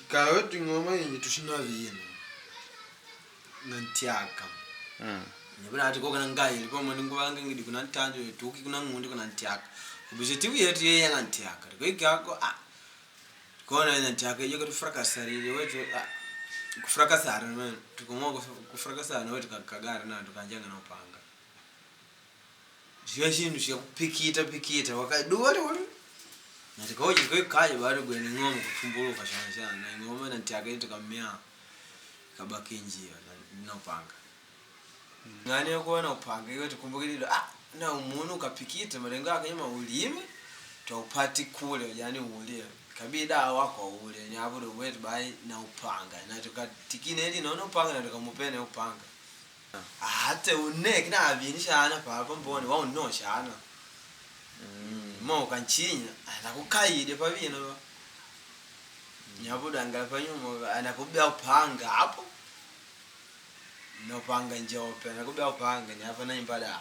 Kawe tingoma yenye tushina vino. Nantiaka. Nyabona ati ko kana ngai ko mo ngubanga ngidi kuna ntanjo tuki kuna ngundi kuna ntiaka. Ubujetibu yetu ye ntiaka. Ko igako kona ntiaka yego tufrakasari wetu kufrakasara no tukomo kufrakasara no wetu kagara na tukajanga na upanga. Siya shindu siya pikita wakaduwa wali. Natikoje ko kaje bari gwe ni ngoma kufumbulu kashana na ngoma ntiaka yetu kamya kabaki njia na upanga. Ngani yako na upanga yetu kumbukililo na umuntu ukapikita malengo yake nyama ulime to upati kule yani ulie kabida wako ule nyabudo wetu bai na upanga na tukatikine eli na upanga na tukamupene upanga hata unek na abinisha na papa mbone wao no shana mo kanchinya anakukaide pabino nyabudo angapanyumo anakubya upanga hapo no panga njope anakubya upanga nyapa na imbada